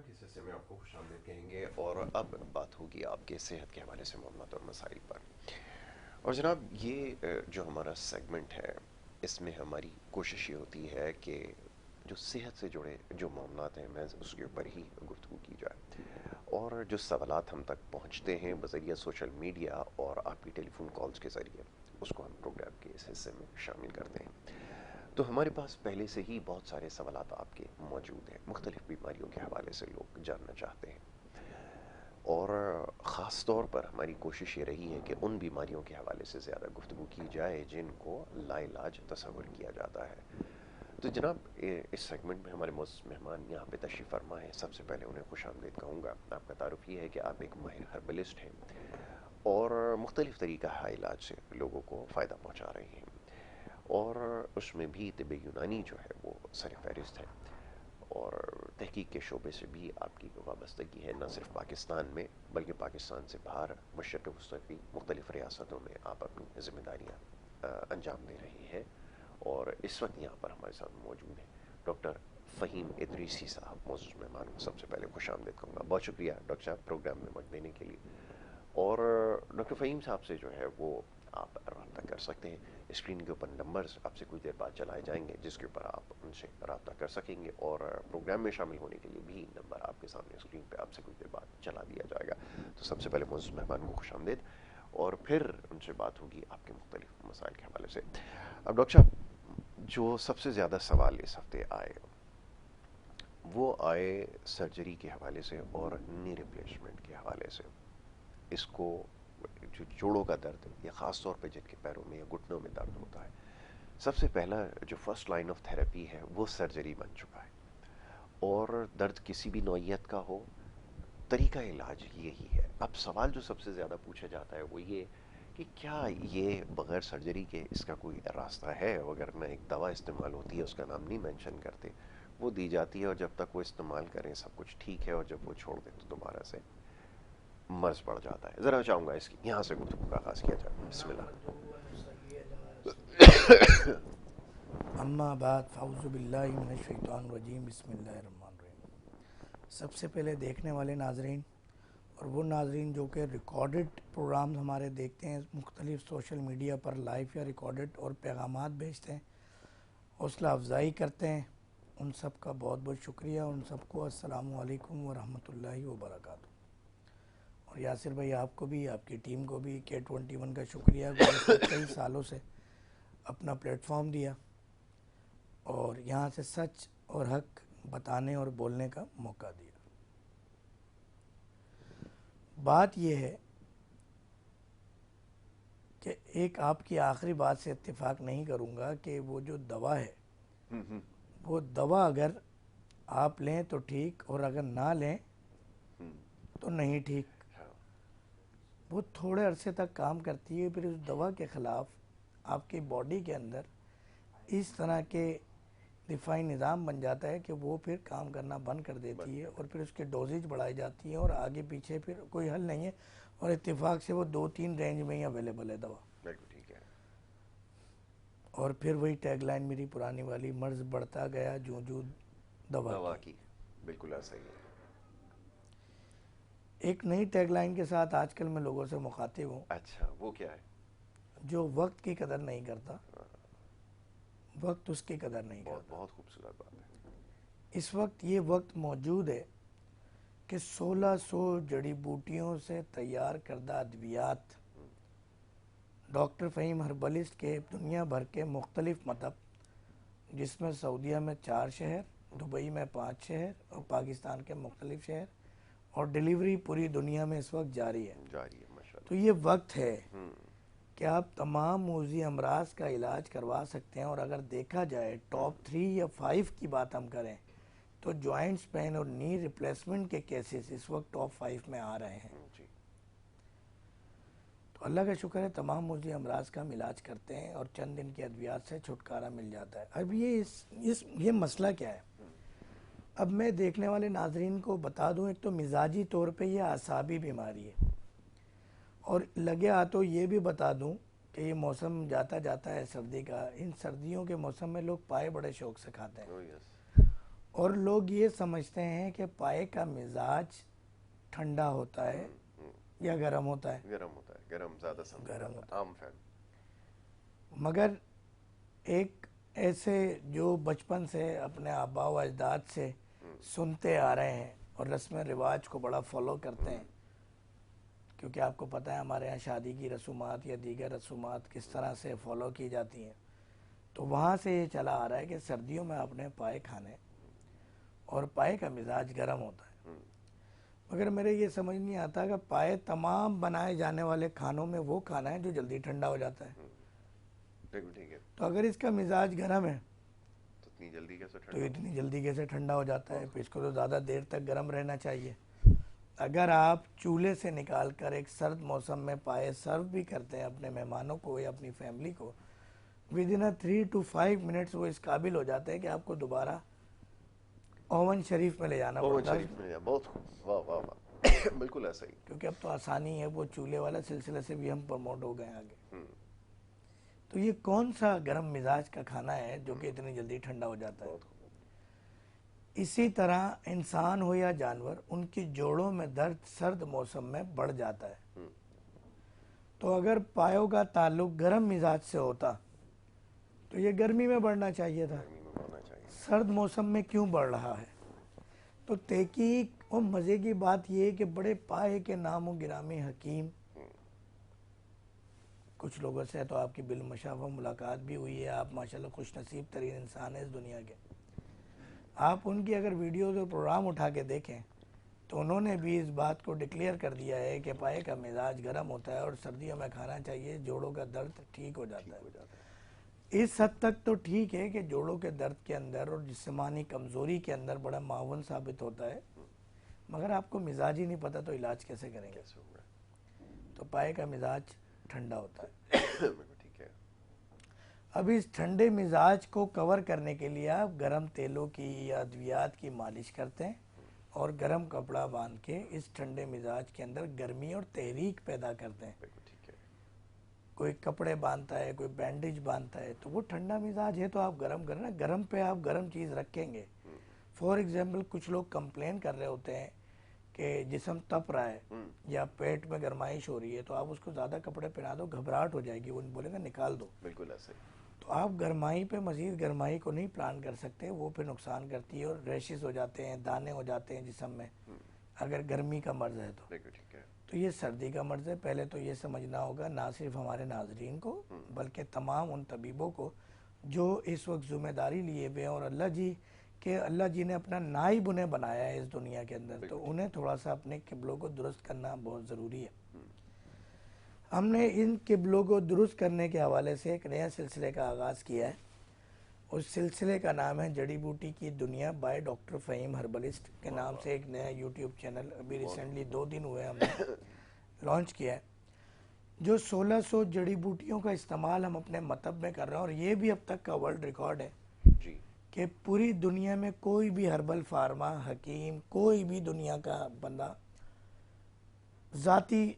Programme کے حصے میں آپ کو خوش آمدید کہیں گے اور اب بات ہوگی آپ کے صحت کے حوالے سے معاملات اور مسائل پر. اور جناب یہ جو ہمارا سیگمنٹ ہے اس میں ہماری کوشش یہ ہوتی ہے کہ جو صحت سے جڑے جو معاملات ہیں محض اس کے اوپر ہی گفتگو کی جائے اور جو سوالات ہم تک پہنچتے ہیں بذریعہ سوشل میڈیا اور آپ کی ٹیلی فون کالز کے ذریعے اس کو ہم پروگرام کے اس حصے میں شامل کرتے ہیں. تو ہمارے پاس پہلے سے ہی بہت سارے سوالات آپ کے موجود ہیں مختلف بیماریوں کے حوالے سے لوگ جاننا چاہتے ہیں اور خاص طور پر ہماری کوشش یہ رہی ہے کہ ان بیماریوں کے حوالے سے زیادہ گفتگو کی جائے جن کو لا علاج تصور کیا جاتا ہے. تو جناب اس سیگمنٹ میں ہمارے معزز مہمان یہاں پہ تشریف فرما ہے. سب سے پہلے انہیں خوش آمدید کہوں گا. آپ کا تعارف یہ ہے کہ آپ ایک ماہر ہربلسٹ ہیں اور مختلف طریقہ علاج سے لوگوں کو فائدہ پہنچا رہے ہیں اور اس میں بھی طب یونانی جو ہے وہ سر فہرست ہے اور تحقیق کے شعبے سے بھی آپ کی وابستگی ہے نہ صرف پاکستان میں بلکہ پاکستان سے باہر مشرق وسطی کی مختلف ریاستوں میں آپ اپنی ذمہ داریاں انجام دے رہے ہیں. اور اس وقت یہاں پر ہمارے ساتھ موجود ہیں ڈاکٹر فہیم ادریسی صاحب. معزز مہمان کو سب سے پہلے خوش آمدید کہوں گا. بہت شکریہ ڈاکٹر صاحب پروگرام میں وقت دینے کے لیے. اور ڈاکٹر فہیم صاحب سے جو ہے وہ آپ رابطہ کر سکتے ہیں. اسکرین کے اوپر نمبرز آپ سے کچھ دیر بعد چلائے جائیں گے جس کے اوپر آپ ان سے رابطہ کر سکیں گے اور پروگرام میں شامل ہونے کے لیے بھی نمبر آپ کے سامنے اسکرین پہ آپ سے کچھ دیر بعد چلا دیا جائے گا. تو سب سے پہلے معزز مہمان کو خوش آمدید اور پھر ان سے بات ہوگی آپ کے مختلف مسائل کے حوالے سے. اب ڈاکٹر صاحب جو سب سے زیادہ سوال اس ہفتے آئے وہ آئے سرجری کے حوالے سے اور نی ریپلیسمنٹ کے حوالے سے. اس کو جو جوڑوں کا درد یا خاص طور پہ جن کے پیروں میں یا گھٹنوں میں درد ہوتا ہے سب سے پہلا جو فرسٹ لائن آف تھراپی ہے وہ سرجری بن چکا ہے. اور درد کسی بھی نوعیت کا ہو طریقہ علاج یہی ہے. اب سوال جو سب سے زیادہ پوچھا جاتا ہے وہ یہ کہ کیا یہ بغیر سرجری کے اس کا کوئی راستہ ہے. اگر میں ایک دوا استعمال ہوتی ہے اس کا نام نہیں مینشن کرتے وہ دی جاتی ہے اور جب تک وہ استعمال کریں سب کچھ ٹھیک ہے اور جب وہ چھوڑ دیں تو دوبارہ سے مرض پڑ جاتا ہے. ذرا چاہوں گا اس کی یہاں سے گفتگو کا آغاز کیا جائے. بسم اللہ. اما بعد فاعوذ باللہ من الشیطان الرجیم بسم اللہ الرحمن الرحیم. سب سے پہلے دیکھنے والے ناظرین اور وہ ناظرین جو کہ ریکارڈڈ پروگرامز ہمارے دیکھتے ہیں مختلف سوشل میڈیا پر لائیو یا ریکارڈڈ اور پیغامات بھیجتے ہیں حوصلہ افزائی کرتے ہیں ان سب کا بہت بہت شکریہ. ان سب کو السلام علیکم ورحمۃ اللہ وبرکاتہ. اور یاسر بھائی آپ کو بھی آپ کی ٹیم کو بھی K21 کا شکریہ. گزشتہ کئی سالوں سے اپنا پلیٹ فارم دیا اور یہاں سے سچ اور حق بتانے اور بولنے کا موقع دیا. بات یہ ہے کہ ایک آپ کی آخری بات سے اتفاق نہیں کروں گا کہ وہ جو دوا ہے وہ دوا اگر آپ لیں تو ٹھیک اور اگر نہ لیں تو نہیں ٹھیک. وہ تھوڑے عرصے تک کام کرتی ہے پھر اس دوا کے خلاف آپ کی باڈی کے اندر اس طرح کے دفاعی نظام بن جاتا ہے کہ وہ پھر کام کرنا بند کر دیتی ہے اور پھر اس کے ڈوزیج بڑھائی جاتی ہیں اور آگے پیچھے پھر کوئی حل نہیں ہے اور اتفاق سے وہ 2-3 رینج میں ہی اویلیبل ہے دوا. بالکل ٹھیک ہے. اور پھر وہی ٹیگ لائن میری پرانی والی مرض بڑھتا گیا جو دوا کی. بالکل ایسا ہی ہے. ایک نئی ٹیگ لائن کے ساتھ آج کل میں لوگوں سے مخاطب ہوں. اچھا وہ کیا ہے؟ جو وقت کی قدر نہیں کرتا وقت اس کی قدر نہیں کرتا. بہت خوبصورت بات ہے. اس وقت یہ وقت موجود ہے کہ 1600 جڑی بوٹیوں سے تیار کردہ ادویات ڈاکٹر فہیم ہربلسٹ کے دنیا بھر کے مختلف مطب جس میں سعودیہ میں 4 شہر, دبئی میں 5 شہر اور پاکستان کے مختلف شہر اور ڈیلیوری پوری دنیا میں اس وقت جاری ہے. ماشاءاللہ. تو یہ وقت ہے کہ آپ تمام موذی امراض کا علاج کروا سکتے ہیں. اور اگر دیکھا جائے ٹاپ 3 یا 5 کی بات ہم کریں تو جوائنٹس پین اور نی ریپلیسمنٹ کے کیسز اس وقت ٹاپ 5 میں آ رہے ہیں. جی. تو اللہ کا شکر ہے تمام موذی امراض کا ہم علاج کرتے ہیں اور چند دن کی ادویات سے چھٹکارا مل جاتا ہے. اب یہ مسئلہ کیا ہے؟ اب میں دیکھنے والے ناظرین کو بتا دوں, ایک تو مزاجی طور پہ یہ اعصابی بیماری ہے اور لگے ہاتھوں یہ بھی بتا دوں کہ یہ موسم جاتا ہے سردی کا. ان سردیوں کے موسم میں لوگ پائے بڑے شوق سے کھاتے ہیں اور لوگ یہ سمجھتے ہیں کہ پائے کا مزاج ٹھنڈا ہوتا ہے یا گرم ہوتا ہے. گرم ہوتا ہے، گرم زیادہ سمجھا گرم جاتا ہوتا ہے عام فہم. ہے. مگر ایک ایسے جو بچپن سے اپنے آبا و اجداد سے سنتے آ رہے ہیں اور رسم رواج کو بڑا فالو کرتے ہیں، کیونکہ آپ کو پتہ ہے ہمارے یہاں شادی کی رسومات یا دیگر رسومات کس طرح سے فالو کی جاتی ہیں، تو وہاں سے یہ چلا آ رہا ہے کہ سردیوں میں آپ نے پائے کھانے اور پائے کا مزاج گرم ہوتا ہے. مگر میرے یہ سمجھ نہیں آتا کہ پائے تمام بنائے جانے والے کھانوں میں وہ کھانا ہے جو جلدی ٹھنڈا ہو جاتا ہے. بالکل ٹھیک ہے. تو اگر اس کا مزاج گرم ہے تو اتنی جلدی کیسے تو ٹھنڈا اتنی جلدی کیسے ٹھنڈا ہو جاتا ہے؟ پھر اس کو تو زیادہ دیر تک گرم رہنا چاہیے. اگر آپ چولہے سے نکال کر ایک سرد موسم میں پائے سرو بھی کرتے ہیں اپنے مہمانوں کو یا اپنی فیملی کو، ود ان 3 to 5 منٹس وہ اس قابل ہو جاتے ہیں کہ آپ کو دوبارہ اوون شریف میں لے جانا اوون پڑتا ہے، شریف میں بہت خوب، واہ واہ واہ. بالکل ایسا ہی. کیونکہ اب تو آسانی ہے، وہ چولہے والا سلسلے سے بھی ہم پروموٹ ہو گئے ہیں آگے. تو یہ کون سا گرم مزاج کا کھانا ہے جو کہ اتنی جلدی ٹھنڈا ہو جاتا ہے؟ بہت خوب. اسی طرح انسان ہو یا جانور، ان کی جوڑوں میں درد سرد موسم میں بڑھ جاتا ہے. تو اگر پایوں کا تعلق گرم مزاج سے ہوتا تو یہ گرمی میں بڑھنا چاہیے تھا. گرمی میں ہونا چاہیے. سرد موسم میں کیوں بڑھ رہا ہے؟ تو تحقیق اور مزے کی بات یہ ہے کہ بڑے پائے کے نام و گرامی حکیم کچھ لوگوں سے تو آپ کی بالمشافہ ملاقات بھی ہوئی ہے، آپ ماشاءاللہ خوش نصیب ترین انسان ہیں اس دنیا کے. آپ ان کی اگر ویڈیوز اور پروگرام اٹھا کے دیکھیں تو انہوں نے بھی اس بات کو ڈکلیئر کر دیا ہے کہ پائے کا مزاج گرم ہوتا ہے اور سردیوں میں کھانا چاہیے، جوڑوں کا درد ٹھیک ہو جاتا ہو ہے. جاتا ہے. اس حد تک تو ٹھیک ہے کہ جوڑوں کے درد کے اندر اور جسمانی کمزوری کے اندر بڑا معاون ثابت ہوتا ہے، مگر آپ کو مزاج ہی نہیں پتہ تو علاج کیسے کریں گے؟ کیسے ہوگا؟ تو پائے کا مزاج ٹھنڈا ہوتا ہے. بالکل ٹھیک ہے. اب اس ٹھنڈے مزاج کو کور کرنے کے لیے آپ گرم تیلوں کی یا ادویات کی مالش کرتے ہیں اور گرم کپڑا باندھ کے اس ٹھنڈے مزاج کے اندر گرمی اور تحریک پیدا کرتے ہیں. بالکل ٹھیک ہے. کوئی کپڑے باندھتا ہے، کوئی بینڈیج باندھتا ہے، تو وہ ٹھنڈا مزاج ہے تو آپ گرم کرنا، گرم پہ آپ گرم چیز رکھیں گے. فار ایگزامپل کچھ لوگ کمپلین کر رہے ہوتے ہیں کہ جسم تپ رہا ہے یا پیٹ میں گرمائش ہو رہی ہے، تو آپ اس کو زیادہ کپڑے پہنا دو، گھبراہٹ ہو جائے گی، وہ بولے گا نکال دو. بالکل ایسا ہی. تو آپ گرمائی پہ مزید گرمائی کو نہیں پلان کر سکتے، وہ پھر نقصان کرتی ہے اور ریشز ہو جاتے ہیں، دانے ہو جاتے ہیں جسم میں اگر گرمی کا مرض ہے تو. بالکل ٹھیک ہے. تو یہ سردی کا مرض ہے. پہلے تو یہ سمجھنا ہوگا نہ صرف ہمارے ناظرین کو بلکہ تمام ان طبیبوں کو جو اس وقت ذمہ داری لیے ہوئے ہیں، اور اللہ جی نے اپنا نائب انہیں بنایا ہے اس دنیا کے اندر، تو انہیں تھوڑا سا اپنے قبلوں کو درست کرنا بہت ضروری ہے. ہم نے ان قبلوں کو درست کرنے کے حوالے سے ایک نیا سلسلے کا آغاز کیا ہے. اس سلسلے کا نام ہے جڑی بوٹی کی دنیا بائی ڈاکٹر فہیم ہربلسٹ کے نام سے ایک نیا یوٹیوب چینل ابھی ریسنٹلی 2 دن ہوئے ہم نے لانچ کیا ہے، جو 1600 جڑی بوٹیوں کا استعمال ہم اپنے مطب میں کر رہے ہیں. اور یہ بھی اب تک کا ورلڈ ریکارڈ ہے جی. کہ پوری دنیا میں کوئی بھی ہربل فارما حکیم، کوئی بھی دنیا کا بندہ ذاتی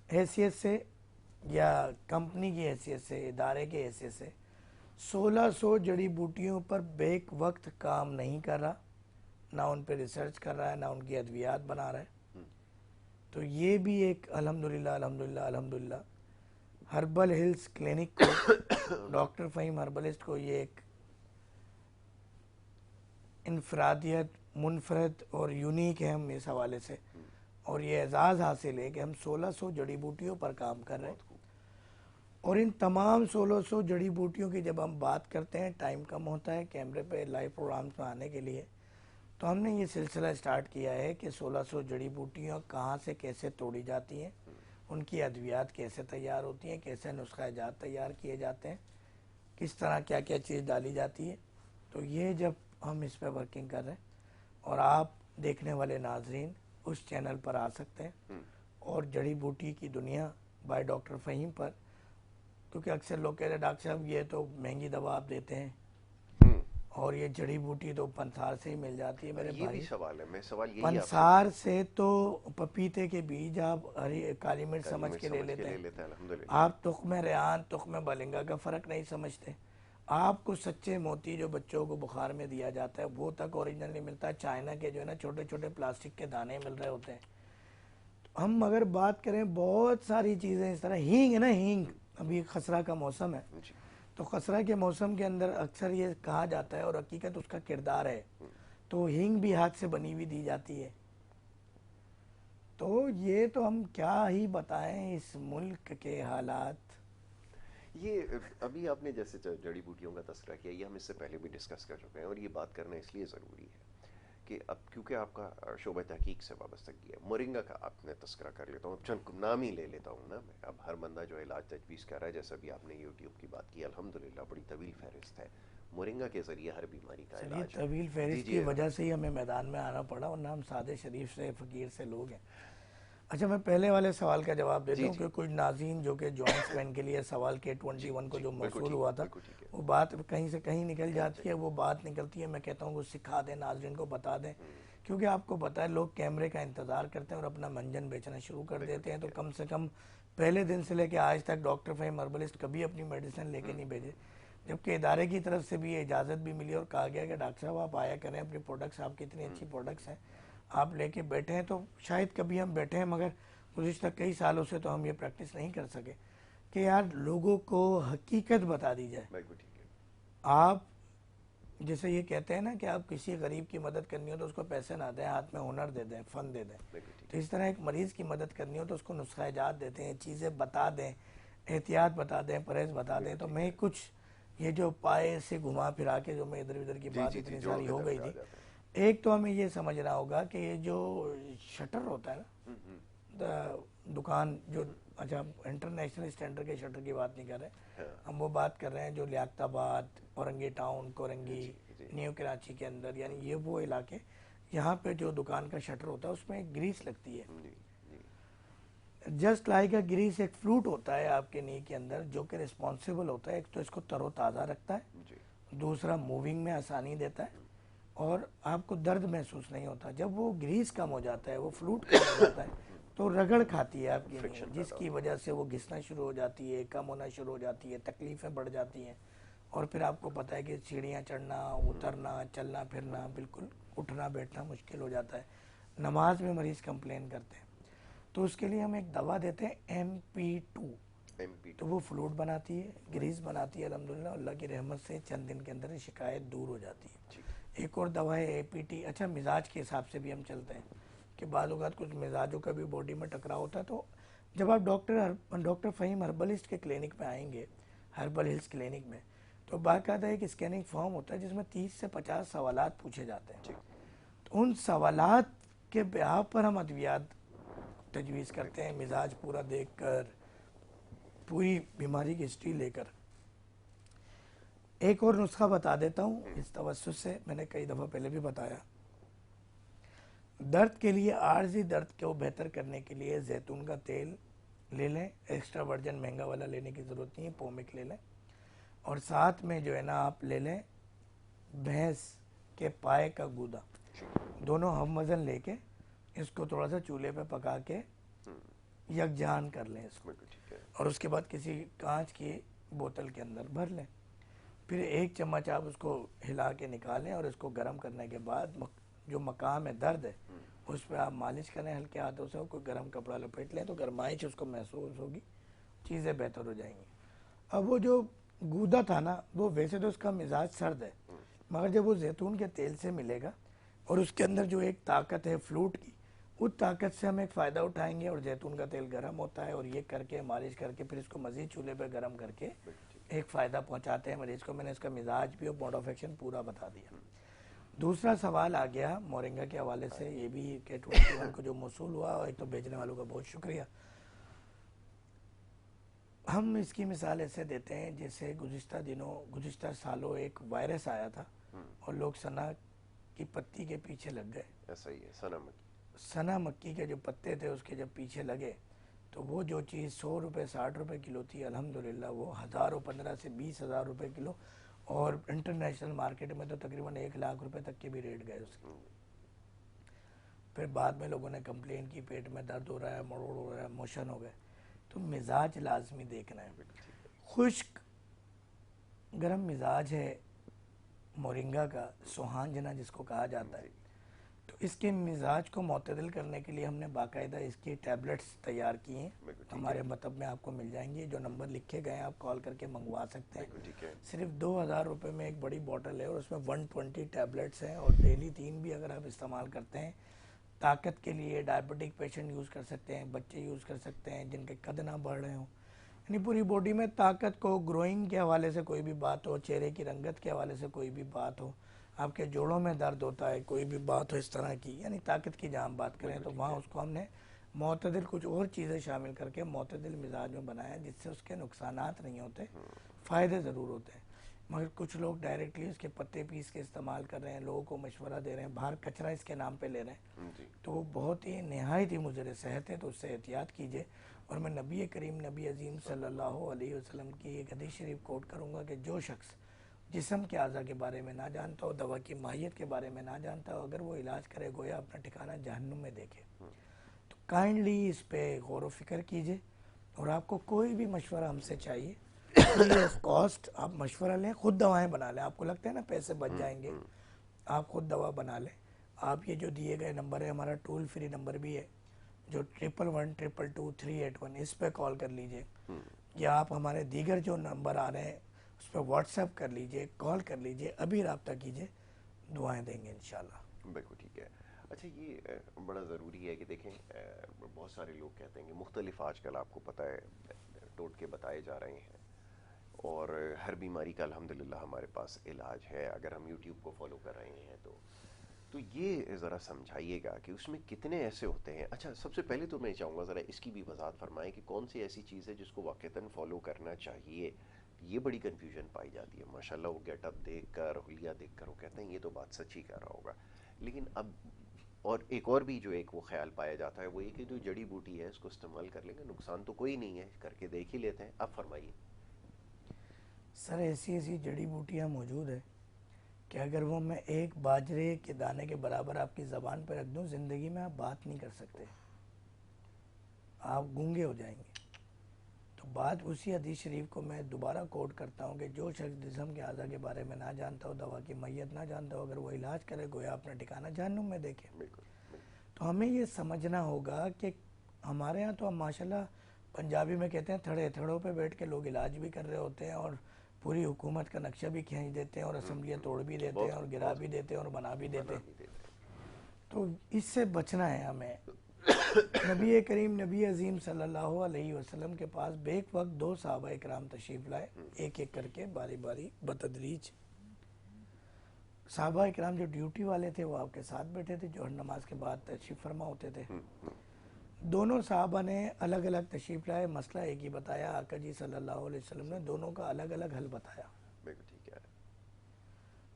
حیثیت سے یا کمپنی کی حیثیت سے، ادارے کی حیثیت سے 1600 جڑی بوٹیوں پر بیک وقت کام نہیں کر رہا، نہ ان پہ ریسرچ کر رہا ہے، نہ ان کی ادویات بنا رہا ہے. تو یہ بھی ایک الحمدللہ ہربل ہلز کلینک کو ڈاکٹر فہیم ہربلسٹ کو یہ ایک انفرادیت، منفرد اور یونیک ہے ہم اس حوالے سے، اور یہ اعزاز حاصل ہے کہ ہم 1600 جڑی بوٹیوں پر کام کر رہے ہیں. اور ان تمام 1600 جڑی بوٹیوں کی جب ہم بات کرتے ہیں، ٹائم کم ہوتا ہے کیمرے پہ لائیو پروگرامز میں آنے کے لیے، تو ہم نے یہ سلسلہ سٹارٹ کیا ہے کہ 1600 جڑی بوٹیاں کہاں سے کیسے توڑی جاتی ہیں، ان کی ادویات کیسے تیار ہوتی ہیں، کیسے نسخہ جات تیار کیے جاتے ہیں، کس طرح کیا کیا چیز ڈالی جاتی ہے. تو یہ جب ہم اس پہ ورکنگ کر رہے ہیں، اور آپ دیکھنے والے ناظرین اس چینل پر آ سکتے ہیں اور جڑی بوٹی کی دنیا بائی ڈاکٹر فہیم پر، کیونکہ اکثر لوگ کہتے ہیں ڈاکٹر صاحب یہ تو مہنگی دوا آپ دیتے ہیں اور یہ جڑی بوٹی تو پنسار سے ہی مل جاتی ہے. میرے یہ بھی بھائی سوال ہے، میں سوال یہی پنسار سے تو پپیتے کے بیج آپ ہری کالی مرچ سمجھ کے لے لیتے ہیں، الحمدللہ. آپ تخم ریحان تخم بلنگا کا فرق نہیں سمجھتے، آپ کو سچے موتی جو بچوں کو بخار میں دیا جاتا ہے وہ تک اوریجنل نہیں ملتا. چائنا کے جو ہے نا چھوٹے چھوٹے پلاسٹک کے دانے مل رہے ہوتے ہیں. ہم اگر بات کریں بہت ساری چیزیں اس طرح، ہینگ ہے نا، ہینگ ابھی خسرہ کا موسم ہے، جی. تو خسرہ کے موسم کے اندر اکثر یہ کہا جاتا ہے اور حقیقت اس کا کردار ہے، تو ہینگ بھی ہاتھ سے بنی ہوئی دی جاتی ہے. تو یہ تو ہم کیا ہی بتائیں اس ملک کے حالات. یہ ابھی آپ نے جیسے جڑی بوٹیوں کا تذکرہ کیا، یہ ہم اس سے پہلے بھی ڈسکس کر چکے ہیں، اور یہ بات کرنا اس لیے ضروری ہے کہ اب کیونکہ آپ کا شعبہ تحقیق سے وابستگی ہے. مورنگا کا آپ نے تذکرہ کر لیتا ہوں، اب چند نام ہی لے لیتا ہوں نا میں. اب ہر بندہ جو علاج تجویز کر رہا ہے، جیسا بھی آپ نے یوٹیوب کی بات کی، الحمدللہ بڑی طویل فہرست ہے. مورنگا کے ذریعے ہر بیماری کا چلیے، علاج طویل فہرست کی دیجیے گا. وجہ سے ہی ہمیں میدان میں آنا پڑا، ورنہ ہم سادے شریف سے فقیر سے لوگ ہیں. اچھا، میں پہلے والے سوال کا جواب دیتا جی ہوں جی کہ کچھ ناظرین جو کہ جوائنٹس پین کے لیے سوال کے جی 21 کو جی، جو بالکل موصول ٹھیک ہے، ہوا تھا، بالکل ٹھیک ہے. وہ بات کہیں سے کہیں نکل کہیں جاتی سے ہے. وہ بات نکلتی ہے، میں کہتا ہوں کہ سکھا دیں، ناظرین کو بتا دیں، ہوں، کیونکہ آپ کو پتہ ہے لوگ کیمرے کا انتظار کرتے ہیں اور اپنا منجن بیچنا شروع کر بالکل دیتے ہیں. ٹھیک تو ہے. کم سے کم پہلے دن سے لے کے آج تک ڈاکٹر فہیم ہربلسٹ کبھی اپنی میڈیسن لے کے نہیں بھیجے، جبکہ ادارے کی طرف سے بھی یہ اجازت بھی ملی اور کہا گیا کہ ڈاکٹر صاحب آپ آیا کریں، اپنی پروڈکٹس آپ کی اتنی اچھی پروڈکٹس ہیں آپ لے کے بیٹھے ہیں. تو شاید کبھی ہم بیٹھے ہیں، مگر گزشتہ کئی سالوں سے تو ہم یہ پریکٹس نہیں کر سکے کہ یار لوگوں کو حقیقت بتا دی جائے. بالکل ٹھیک ہے. آپ جیسے یہ کہتے ہیں نا کہ آپ کسی غریب کی مدد کرنی ہو تو اس کو پیسے نہ دیں، ہاتھ میں ہنر دے دیں، فن دے دیں. بالکل ٹھیک تو ہے. اس طرح ایک مریض کی مدد کرنی ہو تو اس کو نسخہ جات دیتے ہیں، چیزیں بتا دیں، احتیاط بتا دیں، پرہیز بتا دیں. بالکل تو ٹھیک میں ہے. کچھ یہ جو پائے سے گھما پھرا کے جو میں ادھر ادھر کی جی بات جی جی، اتنی جوڑوں ساری کے ہو در گئی پہ آ تھی. جاتے ہیں. ایک تو ہمیں یہ سمجھنا ہوگا کہ یہ جو شٹر ہوتا ہے نا، ہوں ہوں دکان جو، ہوں. اچھا انٹرنیشنل اسٹینڈرڈ کے شٹر کی بات نہیں کر رہے، ہاں. ہم وہ بات کر رہے ہیں جو لیاقت آباد، اورنگی ٹاؤن، کورنگی، جی جی. نیو کراچی کے اندر، یعنی یہ وہ علاقے یہاں پہ جو دکان کا شٹر ہوتا ہے اس میں ایک گریس لگتی ہے. جی جی. جسٹ لائک اے گریس، ایک فلوٹ ہوتا ہے آپ کے نی کے اندر جو کہ رسپانسیبل ہوتا ہے. ایک تو اس کو تر و تازہ رکھتا ہے، جی. دوسرا موونگ میں آسانی دیتا ہے، اور آپ کو درد محسوس نہیں ہوتا. جب وہ گریس کم ہو جاتا ہے، وہ فلوٹ کم ہو جاتا ہے، تو رگڑ کھاتی ہے آپ کی نیند، فرکشن جس پیدا کی ہوتا وجہ سے وہ گھسنا شروع ہو جاتی ہے، کم ہونا شروع ہو جاتی ہے، تکلیفیں بڑھ جاتی ہیں. اور پھر آپ کو پتہ ہے کہ سیڑھیاں چڑھنا، اترنا، چلنا پھرنا، بالکل اٹھنا بیٹھنا مشکل ہو جاتا ہے. نماز میں مریض کمپلین کرتے ہیں. تو اس کے لیے ہم ایک دوا دیتے ہیں MP2، ہے. MP2. تو وہ فلوٹ بناتی ہے، گریس بناتی ہے. الحمدللہ اللہ کی رحمت سے چند دن کے اندر یہ شکایت دور ہو جاتی ہے. ٹھیک ہے. ایک اور دوا ہے APT. اچھا، مزاج کے حساب سے بھی ہم چلتے ہیں کہ بعض اوقات کچھ مزاجوں کا بھی باڈی میں ٹکراؤ ہوتا ہے. تو جب آپ ڈاکٹر فہیم ہربلسٹ کے کلینک پہ آئیں گے، ہربل ہلز کلینک میں، تو باقاعدہ ایک اسکیننگ فارم ہوتا ہے جس میں 30 سے 50 سوالات پوچھے جاتے ہیں. ٹھیک. تو ان سوالات کے بنا پر ہم ادویات تجویز کرتے بالکل ہیں، ٹھیک ہے. مزاج پورا دیکھ کر، پوری بیماری کی ہسٹری لے کر. ایک اور نسخہ بتا دیتا ہوں اس توسط سے، میں نے کئی دفعہ پہلے بھی بتایا. درد کے لیے، عارضی درد کو بہتر کرنے کے لیے زیتون کا تیل لے لیں. ایکسٹرا ورجن مہنگا والا لینے کی ضرورت نہیں ہے، پومک لے لیں. اور ساتھ میں جو ہے نا آپ لے لیں بھینس کے پائے کا گودا. دونوں ہم وزن لے کے اس کو تھوڑا سا چولہے پہ پکا کے یکجان کر لیں اس کو، بالکل ٹھیک ہے. اور اس کے بعد کسی کانچ کی بوتل کے اندر بھر لیں. پھر 1 چمچ آپ اس کو ہلا کے نکالیں، اور اس کو گرم کرنے کے بعد جو مقام ہے درد ہے اس پہ آپ مالش کریں ہلکے ہاتھوں سے. کوئی گرم کپڑا لپیٹ لیں تو گرمائش اس کو محسوس ہوگی، چیزیں بہتر ہو جائیں گی. اب وہ جو گودا تھا نا، وہ ویسے تو اس کا مزاج سرد ہے، مگر جب وہ زیتون کے تیل سے ملے گا اور اس کے اندر جو ایک طاقت ہے فلوٹ کی، اس طاقت سے ہم ایک فائدہ اٹھائیں گے. اور زیتون کا تیل گرم ہوتا ہے، اور یہ کر کے مالش کر کے پھر اس کو مزید چولہے پہ گرم کر کے بالکل ٹھیک. ایک فائدہ پہنچاتے ہیں مریض کو. میں نے اس کا مزاج بھی اور موڈ آف ایکشن پورا بتا دیا. دوسرا سوال آ گیا مورنگا کے حوالے سے، یہ بھی کہ 21 کو جو موصول ہوا، اور ایک تو بھیجنے والوں کا بہت شکریہ. ہم اس کی مثال ایسے دیتے ہیں جیسے گزشتہ سالوں ایک وائرس آیا تھا اور لوگ سنا کی پتی کے پیچھے لگ گئے. ایسا ہی ہے. سنا مکی. سنا مکی کے جو پتے تھے اس کے جب پیچھے لگے تو وہ جو چیز 100 روپے 60 روپے کلو تھی، الحمدللہ وہ 15 سے 20,000 روپے کلو، اور انٹرنیشنل مارکیٹ میں تو تقریباً 1 لاکھ روپے تک کے بھی ریٹ گئے اس کے. پھر بعد میں لوگوں نے کمپلین کی پیٹ میں درد ہو رہا ہے، مروڑ ہو رہا ہے، موشن ہو گئے. تو مزاج لازمی دیکھنا ہے. بالکل ٹھیک ہے. خشک گرم مزاج ہے مورنگا کا، سوہانجنا جس کو کہا جاتا ہے، تو اس کے مزاج کو معتدل کرنے کے لیے ہم نے باقاعدہ اس کی ٹیبلٹس تیار کی ہیں. بالکل ٹھیک ہے. ہمارے مطب میں آپ کو مل جائیں گے، جو نمبر لکھے گئے ہیں آپ کال کر کے منگوا سکتے ہیں. بالکل ٹھیک ہے. صرف 2,000 روپے میں ایک بڑی بوٹل ہے اور اس میں 120 ٹیبلٹس ہیں، اور ڈیلی 3 بھی اگر آپ استعمال کرتے ہیں طاقت کے لیے. ڈائبٹک پیشنٹ یوز کر سکتے ہیں، بچے یوز کر سکتے ہیں جن کے قد نہ بڑھ رہے ہوں، یعنی پوری باڈی میں طاقت کو، گروئنگ کے حوالے سے کوئی بھی بات ہو، چہرے کی رنگت کے حوالے سے کوئی بھی بات ہو، آپ کے جوڑوں میں درد ہوتا ہے، کوئی بھی بات ہو اس طرح کی، یعنی طاقت کی جہاں ہم بات کریں تو وہاں اس کو ہم نے معتدل کچھ اور چیزیں شامل کر کے معتدل مزاج میں بنایا، جس سے اس کے نقصانات نہیں ہوتے، فائدے ضرور ہوتے ہیں. مگر کچھ لوگ ڈائریکٹلی اس کے پتے پیس کے استعمال کر رہے ہیں، لوگوں کو مشورہ دے رہے ہیں، باہر کچرا اس کے نام پہ لے رہے ہیں، جی. تو وہ بہت ہی نہایت ہی مضر صحت ہے، تو اس سے احتیاط کیجیے. اور میں نبی کریم نبی عظیم صلی اللہ علیہ وسلم کی ایک حدیث شریف کوٹ کروں گا کہ جو شخص جسم کے اعضاء کے بارے میں نہ جانتا ہو، دوا کی ماہیت کے بارے میں نہ جانتا ہو، اگر وہ علاج کرے گویا اپنا ٹھکانہ جہنم میں دیکھے. تو کائنڈلی اس پہ غور و فکر کیجیے، اور آپ کو کوئی بھی مشورہ ہم سے چاہیے فری آف کاسٹ آپ مشورہ لیں، خود دوائیں بنا لیں. آپ کو لگتا ہے نا پیسے بچ جائیں گے، آپ خود دوا بنا لیں. آپ یہ جو دیے گئے نمبر ہے، ہمارا ٹول فری نمبر بھی ہے جو 1112222381، اس پہ کال کر لیجئے، یا آپ ہمارے دیگر جو نمبر آ رہے ہیں اس پہ واٹس ایپ کر لیجئے، کال کر لیجئے، ابھی رابطہ کیجئے، دعائیں دیں گے انشاءاللہ. بالکل ٹھیک ہے. اچھا یہ بڑا ضروری ہے کہ دیکھیں بہت سارے لوگ کہتے ہیں کہ مختلف آج کل آپ کو پتہ ہے ٹوٹکے بتائے جا رہے ہیں، اور ہر بیماری کا الحمدللہ ہمارے پاس علاج ہے اگر ہم یوٹیوب کو فالو کر رہے ہیں تو یہ ذرا سمجھائیے گا کہ اس میں کتنے ایسے ہوتے ہیں. اچھا سب سے پہلے تو میں چاہوں گا ذرا اس کی بھی وضاحت فرمائیں کہ کون سی ایسی چیز ہے جس کو واقعتاً فالو کرنا چاہیے. یہ بڑی کنفیوژن پائی جاتی ہے. ماشاءاللہ وہ گیٹ اپ دیکھ کر، حلیہ دیکھ کر وہ کہتے ہیں یہ تو بات سچی کہہ رہا ہوگا، لیکن اب اور ایک اور بھی جو ایک وہ خیال پایا جاتا ہے وہ یہ کہ جو جڑی بوٹی ہے اس کو استعمال کر لیں گے نقصان تو کوئی نہیں ہے، کر کے دیکھ ہی لیتے ہیں. اب فرمائیے. سر ایسی ایسی جڑی بوٹیاں موجود ہے کہ اگر وہ میں ایک باجرے کے دانے کے برابر آپ کی زبان پہ رکھ دوں، زندگی میں آپ بات نہیں کر سکتے، آپ گونگے ہو جائیں گے. تو بات اسی حدیث شریف کو میں دوبارہ کوٹ کرتا ہوں کہ جو شخص جسم کے اعضاء کے بارے میں نہ جانتا ہو، دوا کی ماہیت نہ جانتا ہو، اگر وہ علاج کرے گویا اپنا ٹھکانہ جہنم میں دیکھے. بالکل. تو ہمیں یہ سمجھنا ہوگا کہ ہمارے ہاں تو ہم ماشاءاللہ پنجابی میں کہتے ہیں تھڑے تھڑوں پہ بیٹھ کے لوگ علاج بھی کر رہے ہوتے ہیں، اور پوری حکومت کا نقشہ بھی کھینچ دیتے ہیں، اور اسمبلیاں توڑ بھی دیتے ہیں، اور گرا بھی دیتے ہیں، اور بنا بھی دیتے ہیں. تو اس سے بچنا ہے ہمیں. نبی کریم نبی عظیم صلی اللہ علیہ وسلم کے پاس بیک وقت 2 صحابہ اکرام تشریف لائے، ایک ایک کر کے باری باری بتدریج. صحابہ اکرام جو ڈیوٹی والے تھے وہ آپ کے ساتھ بیٹھے تھے، جو ہر نماز کے بعد تشریف فرما ہوتے تھے. دونوں صحابہ نے الگ الگ تشریف لائے، مسئلہ ایک ہی بتایا. آقا جی صلی اللہ علیہ وسلم نے دونوں کا الگ الگ حل بتایا. بالکل ٹھیک ہے.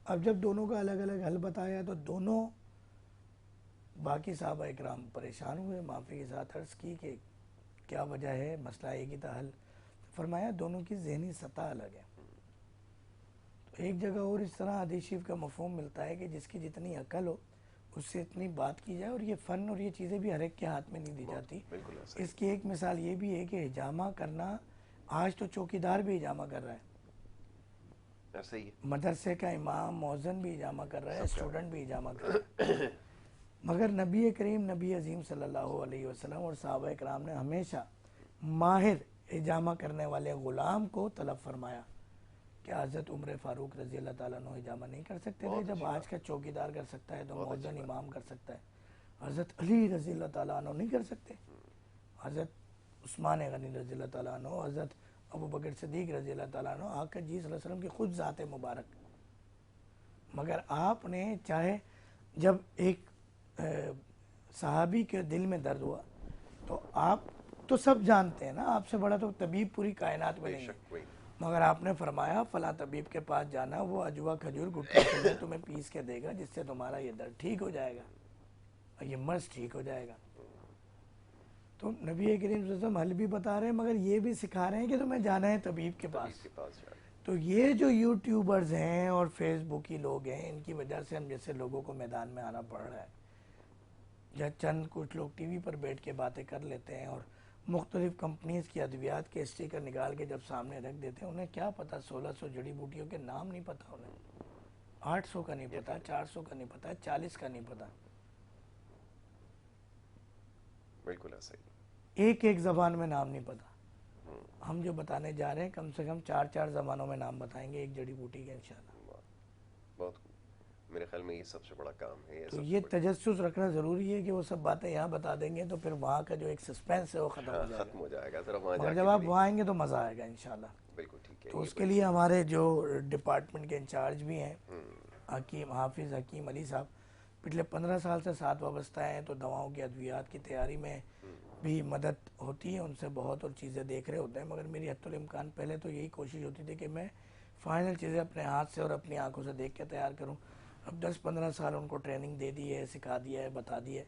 اب جب دونوں کا الگ الگ حل بتایا تو دونوں باقی صحابہ اکرام پریشان ہوئے، معافی کے ساتھ عرض کی کہ کیا وجہ ہے، مسئلہ ایک ہی تھا حل. فرمایا دونوں کی ذہنی سطح الگ ہے. تو ایک جگہ اور اس طرح حدیث شریف کا مفہوم ملتا ہے کہ جس کی جتنی عقل ہو اس سے اتنی بات کی جائے. اور یہ فن اور یہ چیزیں بھی ہر ایک کے ہاتھ میں نہیں دی جاتی. اس کی ایک مثال یہ بھی ہے کہ حجامہ کرنا، آج تو چوکیدار بھی حجامہ کر رہا ہے، ایسا ہی ہے. مدرسے کا امام مؤذن بھی حجامہ کر رہا ہے، اسٹوڈنٹ بھی حجامہ کر رہا ہے. مگر نبی کریم نبی عظیم صلی اللہ علیہ وسلم اور صحابہ اکرام نے ہمیشہ ماہر حجامہ کرنے والے غلام کو طلب فرمایا کہ حضرت عمر فاروق رضی اللہ تعالیٰ عنہ حجامہ نہیں کر سکتے تھے؟ جب آج کا چوکیدار کر سکتا ہے تو مؤذن امام کر سکتا ہے. حضرت علی رضی اللہ تعالیٰ عنہ نہیں کر سکتے؟ حضرت عثمان غنی رضی اللہ تعالیٰ عنہ، حضرت ابو بکر صدیق رضی اللہ تعالیٰ عنہ، آقا جی صلی اللہ علیہ وسلم کی خود ذات مبارک. مگر آپ نے چاہے جب ایک صحابی کے دل میں درد ہوا تو آپ تو سب جانتے ہیں نا، آپ سے بڑا تو طبیب پوری کائنات میں نہیں ہے، مگر آپ نے فرمایا فلاں طبیب کے پاس جانا، وہ اجوا کھجور گٹھلی سے تمہیں پیس کے دے گا جس سے تمہارا یہ درد ٹھیک ہو جائے گا اور یہ مرض ٹھیک ہو جائے گا. تو نبی کریم صلی اللہ علیہ وسلم حل بھی بتا رہے ہیں مگر یہ بھی سکھا رہے ہیں کہ تمہیں جانا ہے طبیب کے پاس. تو یہ جو یوٹیوبرز ہیں اور فیس بک کی لوگ ہیں، ان کی وجہ سے ہم جیسے لوگوں کو میدان میں آنا پڑ رہا ہے. یا چند کچھ لوگ ٹی وی پر بیٹھ کے باتیں کر لیتے ہیں اور مختلف کمپنیز کی ادویات کے اسٹیکر نکال کے جب سامنے رکھ دیتے ہیں، انہیں کیا پتہ 1600 جڑی بوٹیوں کے نام نہیں پتہ، انہیں 800 کا نہیں پتہ، 400 کا نہیں پتہ، 40 کا نہیں پتہ، بالکل ایسا ہی. ایک ایک زبان میں نام نہیں پتہ. ہم جو بتانے جا رہے ہیں کم سے کم 4 زبانوں میں نام بتائیں گے ایک جڑی بوٹی کے انشاءاللہ. بہت خوب. میرے خیال میں یہ سب سے بڑا کام ہے. یہ تو سب سے یہ بڑی تجسس رکھنا ضروری ہے کہ وہ سب باتیں یہاں بتا دیں گے تو پھر وہاں کا جو ایک سسپینس ہے وہ ختم ہو جائے ختم گا. ہو جائے گا. ذرا وہاں جا مگر کے جب بھی آپ وہاں دیکھیں. آئیں گے تو مزہ آئے گا انشاءاللہ. بالکل ٹھیک ہے. تو یہ اس کے بڑی لیے ہمارے جو ڈپارٹمنٹ کے انچارج بھی ہیں حافظ حکیم علی صاحب، پچھلے 15 سال سے ساتھ وابستہ ہیں، تو دواؤں کی ادویات کی تیاری میں بھی مدد ہوتی ہے ان سے بہت، اور چیزیں دیکھ رہے ہوتے ہیں. مگر میری حد الامکان پہلے تو یہی کوشش ہوتی تھی کہ میں فائنل چیزیں اپنے ہاتھ سے اور اپنی آنکھوں سے دیکھ کے تیار کروں. اب 10-15 سال ان کو ٹریننگ دے دی ہے، سکھا دیا ہے، بتا دی ہے.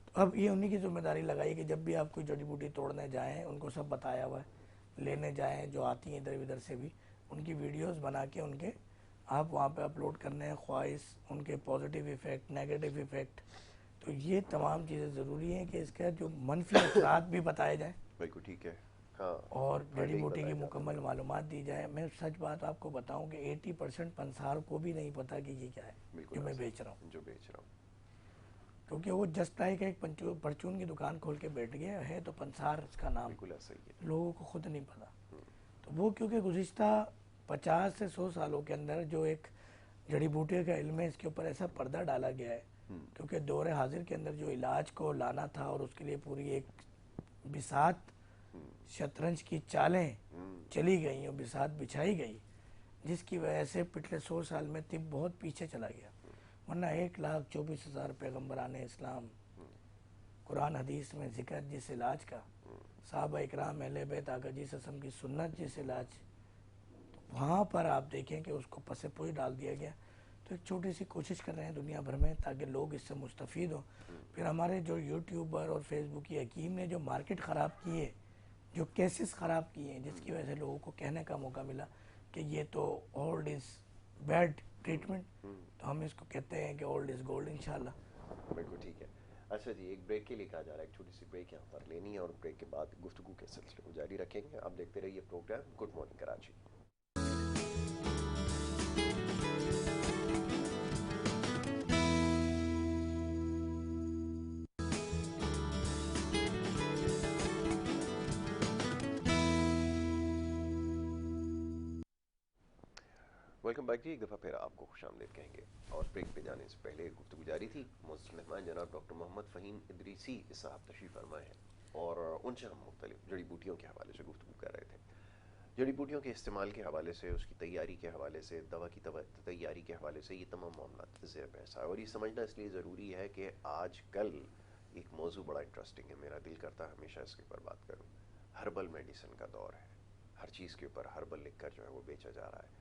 تو اب یہ انہی کی ذمہ داری لگائی کہ جب بھی آپ کوئی جڑی بوٹی توڑنے جائیں ان کو سب بتایا ہوا ہے، لینے جائیں جو آتی ہیں ادھر ادھر سے بھی ان کی ویڈیوز بنا کے ان کے آپ وہاں پہ اپلوڈ کرنے ہیں، خواہش ان کے پازیٹیو ایفیکٹ، نیگیٹو ایفیکٹ. تو یہ تمام چیزیں ضروری ہیں کہ اس کا جو منفی اثرات بھی بتائے جائیں بالکل ٹھیک ہے. ہاں اور جڑی فائدے ہی بوٹی کی بتائے جاتے ہیں. مکمل معلومات دی جائے. میں سچ بات آپ کو بتاؤں کہ 80% پنسار کو بھی نہیں پتہ کہ یہ کیا ہے بالکل جو میں ایسا بیچ رہا ہوں، جو بیچ رہا ہوں. کیونکہ وہ جسٹ لائک ایک پرچون کی دکان کھول کے بیٹھ گیا ہے تو پنسار اس کا نام، بالکل ایسا ہی ہے. لوگوں کو خود نہیں پتہ. تو وہ کیونکہ گزشتہ 50 سے 100 سالوں کے اندر جو ایک جڑی بوٹی کا علم ہے اس کے اوپر ایسا پردہ ڈالا گیا ہے، کیونکہ دور حاضر کے اندر جو علاج کو لانا تھا اور اس کے لیے پوری ایک بساط شطرنج کی چالیں چلی گئیں اور بساط بچھائی گئی، جس کی وجہ سے پچھلے 100 سال میں طب بہت پیچھے چلا گیا. ورنہ 1,24,000 پیغمبران اسلام قرآن حدیث میں ذکر جس علاج کا، صحابہ اکرام اہل بیت آقا جی صلی اللہ علیہ وسلم کی سنت جس علاج، تو وہاں پر آپ دیکھیں کہ اس کو پس پوش ڈال دیا گیا. تو ایک چھوٹی سی کوشش کر رہے ہیں دنیا بھر میں تاکہ لوگ اس سے مستفید ہوں. پھر ہمارے جو یوٹیوبر اور فیس بک کی حکیم نے جو مارکیٹ خراب کی ہے، جو کیسز خراب کیے ہیں، جس کی وجہ سے لوگوں کو کہنے کا موقع ملا کہ یہ تو اولڈ از بیڈ ٹریٹمنٹ، تو ہم اس کو کہتے ہیں کہ اولڈ از گولڈ انشاءاللہ. بالکل ٹھیک ہے. اچھا جی، ایک بریک کے لیے کہا جا رہا ہے. ایک چھوٹی سی بریک یہاں پر لینی ہے اور بریک کے بعد گفتگو کے سلسلے کو جاری رکھیں گے. آپ دیکھتے رہیے programme good morning Karachi. Welcome back جی. ایک دفعہ پھر آپ کو خوش آمدید کہیں گے. اور بریک پہ جانے سے پہلے گفتگو جاری تھی. معزز مہمان جناب ڈاکٹر محمد فہیم ادریسی صاحب تشریف فرمائے ہیں اور ان سے ہم مختلف جڑی بوٹیوں کے حوالے سے گفتگو کر رہے تھے. جڑی بوٹیوں کے استعمال کے حوالے سے، اس کی تیاری کے حوالے سے، دوا کی تیاری کے حوالے سے، یہ تمام معاملات زیر بحث ہے. اور یہ سمجھنا اس لیے ضروری ہے کہ آج کل ایک موضوع بڑا انٹرسٹنگ ہے. میرا دل کرتا ہے ہمیشہ اس کے اوپر بات کروں. ہربل میڈیسن کا دور ہے. ہر چیز کے اوپر ہربل لکھ کر جو ہے وہ بیچا جا رہا ہے.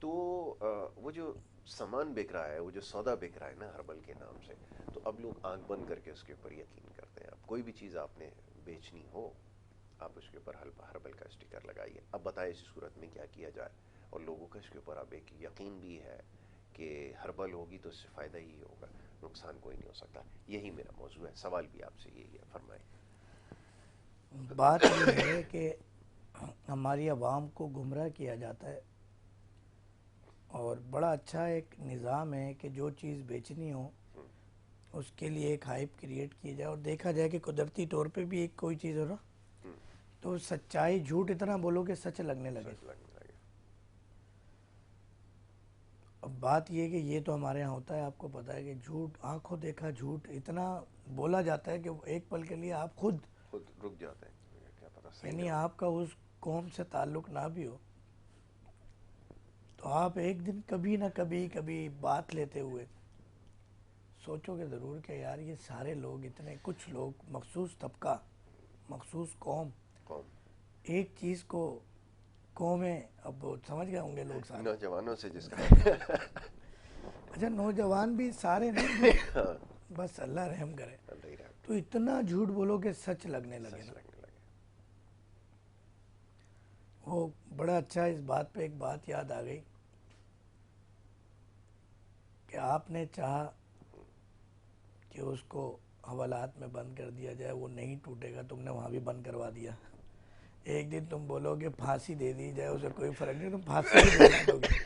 تو وہ جو سامان بک رہا ہے، وہ جو سودا بک رہا ہے نا ہربل کے نام سے، تو اب لوگ آنکھ بند کر کے اس کے اوپر یقین کرتے ہیں. اب کوئی بھی چیز آپ نے بیچنی ہو، آپ اس کے اوپر ہربل کا اسٹیکر لگائیے. اب بتائیں اس صورت میں کیا کیا جائے. اور لوگوں کا اس کے اوپر اب ایک یقین بھی ہے کہ ہربل ہوگی تو اس سے فائدہ ہی ہوگا، نقصان کوئی نہیں ہو سکتا. یہی میرا موضوع ہے. سوال بھی آپ سے یہی ہے. فرمائیں. بات یہ ہے کہ ہماری عوام کو گمراہ کیا جاتا ہے، اور بڑا اچھا ایک نظام ہے کہ جو چیز بیچنی ہو اس کے لیے ایک ہائپ کریٹ کی جائے اور دیکھا جائے کہ قدرتی طور پہ بھی ایک کوئی چیز ہو رہا تو سچائی جھوٹ اتنا بولو کہ سچ لگنے لگے. سچ لگنے لگے. اب بات یہ ہے کہ یہ تو ہمارے ہاں ہوتا ہے، آپ کو پتہ ہے کہ جھوٹ آنکھوں دیکھا جھوٹ اتنا بولا جاتا ہے کہ ایک پل کے لیے آپ خود رک جاتے ہیں. کیا پتہ صحیح یعنی آپ کا اس قوم سے تعلق نہ بھی ہو تو آپ ایک دن کبھی نہ کبھی بات لیتے ہوئے سوچو گے ضرور کہ یار یہ سارے لوگ اتنے، کچھ لوگ مخصوص طبقہ، مخصوص قوم ایک چیز کو، قومیں، اب سمجھ گئے ہوں گے لوگ سارے نوجوانوں سے جس کا اچھا نوجوان بھی سارے نہیں، بس اللہ رحم کرے. تو اتنا جھوٹ بولو کہ سچ لگنے لگے نا. وہ بڑا اچھا. اس بات پہ ایک بات یاد آ گئی کہ آپ نے چاہا کہ اس کو حوالات میں بند کر دیا جائے وہ نہیں ٹوٹے گا، تم نے وہاں بھی بند کروا دیا. ایک دن تم بولو کہ پھانسی دے دی جائے اسے کوئی فرق نہیں، تم پھانسی بھی دے دو گے.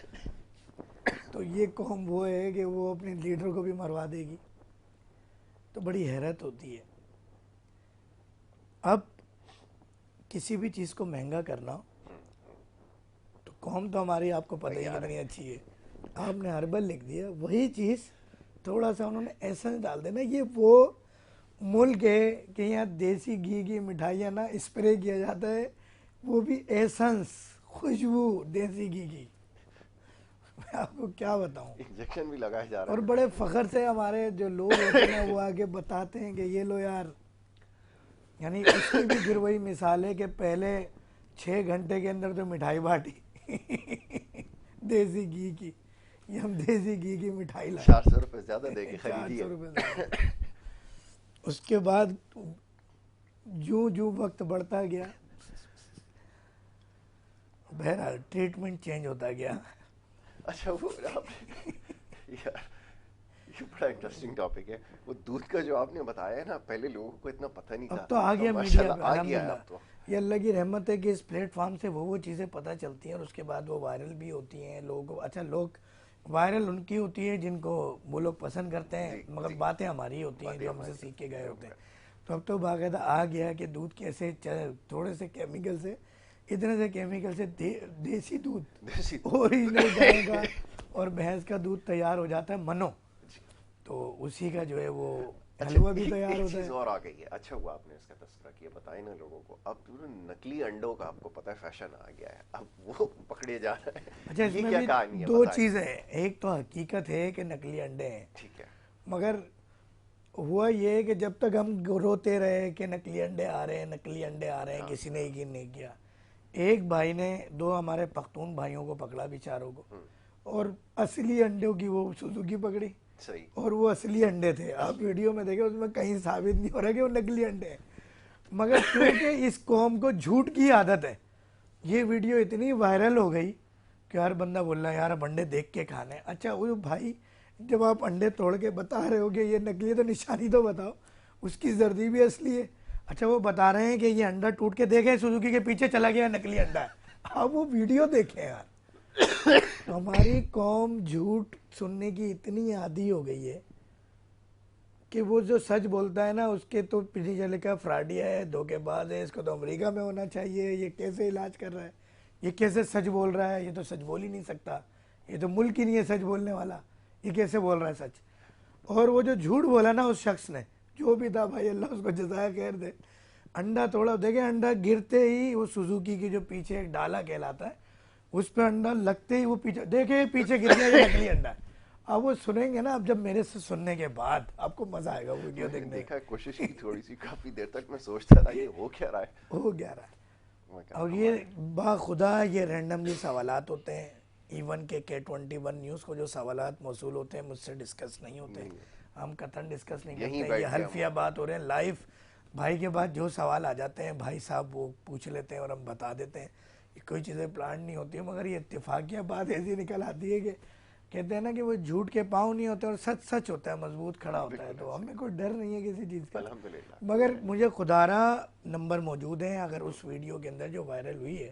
تو یہ قوم وہ ہے کہ وہ اپنے لیڈر کو بھی مروا دے گی. تو بڑی حیرت ہوتی ہے. اب کسی بھی چیز کو مہنگا کرنا ہو تو قوم تو ہماری آپ کو پتہ ہی کتنی اچھی ہے. آپ نے ہربل لکھ دیا، وہی چیز تھوڑا سا انہوں نے ایسنس ڈال دینا. یہ وہ ملک ہے کہ یہاں دیسی گھی کی مٹھائیاں نا اسپرے کیا جاتا ہے، وہ بھی ایسنس، خوشبو دیسی گھی کی. میں آپ کو کیا بتاؤں. انجیکشن بھی لگایا جا رہا اور ہے. بڑے فخر سے ہمارے جو لوگ ہوتے ہیں نا وہ آگے بتاتے ہیں کہ یہ لو یار. یعنی اس کی بھی پھر وہی مثال ہے کہ پہلے 6 گھنٹے کے اندر تو مٹھائی بانٹی دیسی گھی کی. یہ ہم دیسی گھی کی مٹھائی لائے 400 روپے زیادہ دے کے خریدی 400 ہے. روپے زیادہ. اس کے بعد جو وقت بڑھتا گیا بہرحال ٹریٹمنٹ چینج ہوتا گیا. اچھا وہ آپ یار یہ بڑا انٹرسٹنگ ٹاپک ہے. وہ دودھ کا جو آپ نے بتایا ہے نا، پہلے لوگوں کو اتنا پتہ نہیں تھا. اب تو آ گیا میڈیا ماشاءاللہ پہ آ گیا ہے الحمدللہ. اب تو. یہ اللہ کی رحمت ہے کہ اس پلیٹ فارم سے وہ چیزیں پتہ چلتی ہیں اور اس کے بعد وہ وائرل بھی ہوتی ہیں. لوگوں اچھا لوگ وائرل ان کی ہوتی ہے جن کو وہ لوگ پسند کرتے ہیں، مگر باتیں ہماری ہوتی ہیں جو ہم سے سیکھ کے گئے ہوتے ہیں. تو اب تو باقاعدہ آ گیا کہ دودھ کیسے تھوڑے سے کیمیکل سے، اتنے سے کیمیکل سے دیسی دودھ اوریجنل گائے کا اور بھینس کا دودھ تیار ہو جاتا ہے منو. تو اسی کا جو ہے وہ حلوہ بھی تیار ایک ہوتا چیز ہے. اور آ گئی ہے. اچھا ہوا آپ نے اس کا تذکرہ کیا. بتائیں نا لوگوں کو، اب نقلی انڈوں کا آپ کو پتہ ہے فیشن آ گیا ہے، اب وہ پکڑے جا رہے ہیں. اچھا اس یہ میں کیا بھی کہانی ہے 2 بتائیں. چیزیں ہیں. ایک تو حقیقت ہے کہ نقلی انڈے ہیں، ٹھیک ہے. مگر ہوا یہ کہ جب تک ہم روتے رہے کہ نقلی انڈے آ رہے ہیں، نقلی انڈے آ رہے ہیں، کسی نے یقین نہیں کیا. ایک بھائی نے 2 ہمارے پختون بھائیوں کو پکڑا بیچاروں کو، اور اصلی انڈوں کی وہ سوزوکی پکڑی. صحیح. اور وہ اصلی انڈے تھے. آپ ویڈیو میں دیکھیں اس میں کہیں ثابت نہیں ہو رہا کہ وہ نقلی انڈے ہیں. مگر کیونکہ اس قوم کو جھوٹ کی عادت ہے، یہ ویڈیو اتنی وائرل ہو گئی کہ ہر بندہ بول رہا ہے یار اب انڈے دیکھ کے کھانے. اچھا وہ بھائی جب آپ انڈے توڑ کے بتا رہے ہو کہ یہ نکلی ہے تو نشانی تو بتاؤ، اس کی زردی بھی اصلی ہے. اچھا وہ بتا رہے ہیں کہ یہ انڈا ٹوٹ کے دیکھیں سوزوکی کے پیچھے چلا گیا نکلی انڈا ہے. آپ وہ ویڈیو دیکھیں یار. ہماری قوم جھوٹ سننے کی اتنی عادی ہو گئی ہے کہ وہ جو سچ بولتا ہے نا اس کے تو پیچھے لکھا فراڈیا ہے، دھوکے باز ہے، اس کو تو امریکہ میں ہونا چاہیے، یہ کیسے علاج کر رہا ہے، یہ کیسے سچ بول رہا ہے، یہ تو سچ بول ہی نہیں سکتا، یہ تو ملک ہی نہیں ہے سچ بولنے والا، یہ کیسے بول رہا ہے سچ. اور وہ جو جھوٹ بولا نا اس شخص نے، جو بھی تھا بھائی اللہ اس کو جزائے خیر دے، انڈا توڑا. دیکھیں انڈا گرتے ہی وہ سوزوکی کی جو پیچھے ایک ڈالا کہلاتا ہے اس پہ انڈا لگتے ہی وہ پیچھے دیکھیں پیچھے گر گیا، یہ نکلی انڈا ہے. اب وہ سنیں گے نا، اب جب میرے سے سننے کے بعد آپ کو مزہ آئے گا وہ ویڈیو میں نے دیکھنے میں. دیکھا، کوشش کی تھوڑی سی، کافی دیر تک میں سوچتا رہا یہ ہو کیا رہا ہے. ہو گیا رہا ہے. میں کہا اور یہ باخدا یہ رینڈملی سوالات ہوتے ہیں. ایون کہ K21 نیوز کو جو سوالات موصول ہوتے ہیں مجھ سے ڈسکس نہیں ہوتے، ہم قطعاً ڈسکس نہیں یہیں کرتے. بیٹھ یہ کے ہم حلفیہ بات ہو رہے ہیں لائیو. بھائی کے بعد جو سوال آ جاتے ہیں بھائی صاحب وہ پوچھ لیتے ہیں اور ہم بتا دیتے ہیں. یہ کوئی چیزیں پلان نہیں ہوتی ہیں، مگر یہ اتفاقیہ بات ایسی نکل آتی ہے کہ کہتے ہیں نا کہ وہ جھوٹ کے پاؤں نہیں ہوتے اور سچ سچ ہوتا ہے، مضبوط کھڑا ہوتا ہے. تو ہمیں کوئی ڈر نہیں ہے کسی چیز کا. الحمدللہ. مگر مجھے خدارہ نمبر موجود ہیں، اگر اس ویڈیو کے اندر جو وائرل ہوئی ہے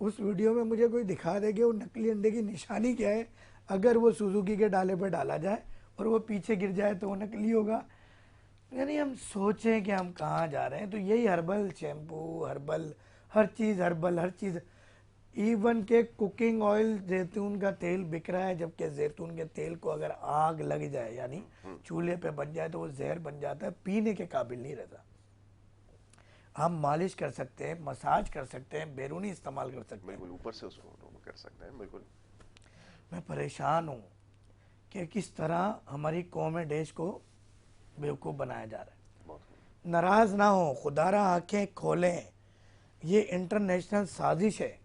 اس ویڈیو میں مجھے کوئی دکھا دے کہ وہ نقلی انڈے کی نشانی کیا ہے. اگر وہ سوزوکی کے ڈالے پہ ڈالا جائے اور وہ پیچھے گر جائے تو وہ نقلی ہوگا. یعنی ہم سوچیں کہ ہم کہاں جا رہے ہیں. تو یہی ہربل شیمپو، ہربل ہر چیز، ہربل ہر چیز. ایون کہ کوکنگ آئل زیتون کا تیل بک رہا ہے، جبکہ زیتون کے تیل کو اگر آگ لگ جائے یعنی چولہے پہ بن جائے تو وہ زہر بن جاتا ہے، پینے کے قابل نہیں رہتا. ہم مالش کر سکتے ہیں، مساج کر سکتے ہیں، بیرونی استعمال کر سکتے ہیں. بالکل اوپر سے اس کو کر سکتے ہیں. بالکل. میں پریشان ہوں کہ کس طرح ہماری قوم ڈیش کو بیوقوف بنایا جا رہا ہے. ناراض نہ ہوں، خدا را آنکھیں کھولیں. یہ انٹرنیشنل سازش ہے،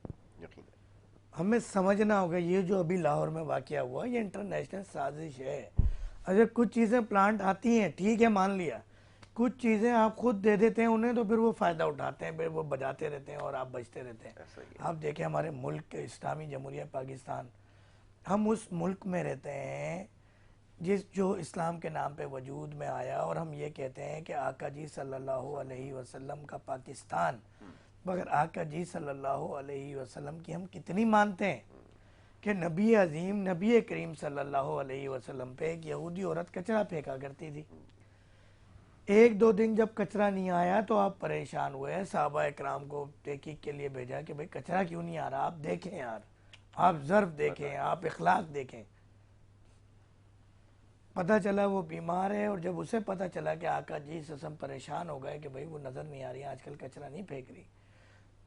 ہمیں سمجھنا ہوگا. یہ جو ابھی لاہور میں واقعہ ہوا یہ انٹرنیشنل سازش ہے. اگر کچھ چیزیں پلانٹ آتی ہیں ٹھیک ہے مان لیا، کچھ چیزیں آپ خود دے دیتے ہیں انہیں تو پھر وہ فائدہ اٹھاتے ہیں، پھر وہ بجاتے رہتے ہیں اور آپ بچتے رہتے ہیں. آپ دیکھیں ہمارے ملک اسلامی جمہوریہ پاکستان، ہم اس ملک میں رہتے ہیں جو اسلام کے نام پہ وجود میں آیا، اور ہم یہ کہتے ہیں کہ آقا جی صلی اللہ علیہ وسلم کا پاکستان، مگر آقا جی صلی اللہ علیہ وسلم کی ہم کتنی مانتے ہیں کہ نبی عظیم نبی کریم صلی اللہ علیہ وسلم پہ ایک یہودی عورت کچرا پھینکا کرتی تھی. ایک دو دن جب کچرا نہیں آیا تو آپ پریشان ہوئے، صحابہ اکرام کو تحقیق کے لیے بھیجا کہ بھئی کچرا کیوں نہیں آ رہا، آپ دیکھیں یار، آپ ظرف دیکھیں، آپ اخلاق دیکھیں. پتہ چلا وہ بیمار ہے، اور جب اسے پتہ چلا کہ آقا جی سسم پریشان ہو گئے کہ بھئی وہ نظر نہیں آ رہی، آج کل کچرا نہیں پھینک رہی،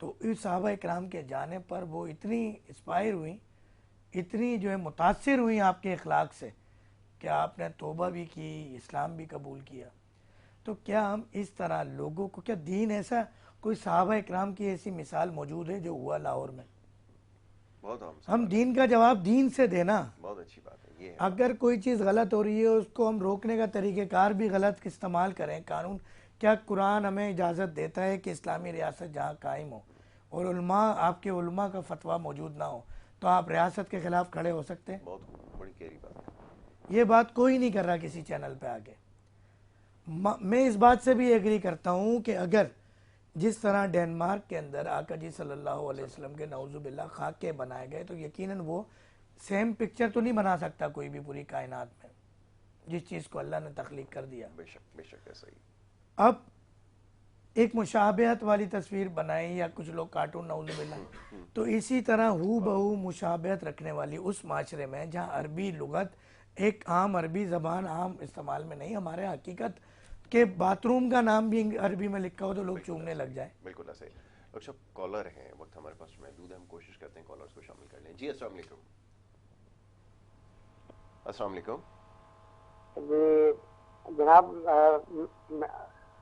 تو اس صحابہ اکرام کے جانے پر وہ اتنی انسپائر ہوئیں، اتنی جو ہے متاثر ہوئیں آپ کے اخلاق سے کہ آپ نے توبہ بھی کی، اسلام بھی قبول کیا. تو کیا ہم اس طرح لوگوں کو، کیا دین ایسا، کوئی صحابہ اکرام کی ایسی مثال موجود ہے جو ہوا لاہور میں؟ بہت عام ہم سوال ہے. دین کا جواب دین سے دینا. بہت اچھی بات ہے یہ ہے. اگر کوئی چیز غلط ہو رہی ہے اس کو ہم روکنے کا طریقہ کار بھی غلط استعمال کریں. قانون کیا قرآن ہمیں اجازت دیتا ہے کہ اسلامی ریاست جہاں قائم ہو اور علماء، آپ کے علماء کا فتویٰ موجود نہ ہو، تو آپ ریاست کے خلاف کھڑے ہو سکتے ہیں؟ بہت بڑی گہری بات ہے. یہ بات کوئی نہیں کر رہا کسی چینل پہ آگے. میں اس بات سے بھی ایگری کرتا ہوں کہ اگر جس طرح ڈینمارک کے اندر آقا جی صلی اللہ علیہ وسلم کے نعوذ باللہ خاکے بنائے گئے، تو یقیناً وہ سیم پکچر تو نہیں بنا سکتا کوئی بھی پوری کائنات میں، جس چیز کو اللہ نے تخلیق کر دیا. بے شک بے شک ایسا ہی. اب ایک مشابہت والی تصویر بنائی، یا کچھ لوگ کارٹون نعوذ باللہ، تو اسی طرح ہو بہو مشابہت رکھنے والی اس معاشرے میں جہاں عربی لغت ایک عام عربی زبان عام استعمال میں نہیں، ہمارے حقیقت کہ باتھ روم کا نام بھی عربی میں لکھا ہو تو لوگ چومنے لگ جائیں. بالکل ایسا ہی. ڈاکٹر صاحب کالر ہیں، وقت ہمارے پاس محدود ہے، ہم کوشش کرتے ہیں کالرز کو شامل کر لیں. جی السلام علیکم. السلام علیکم. جی جناب،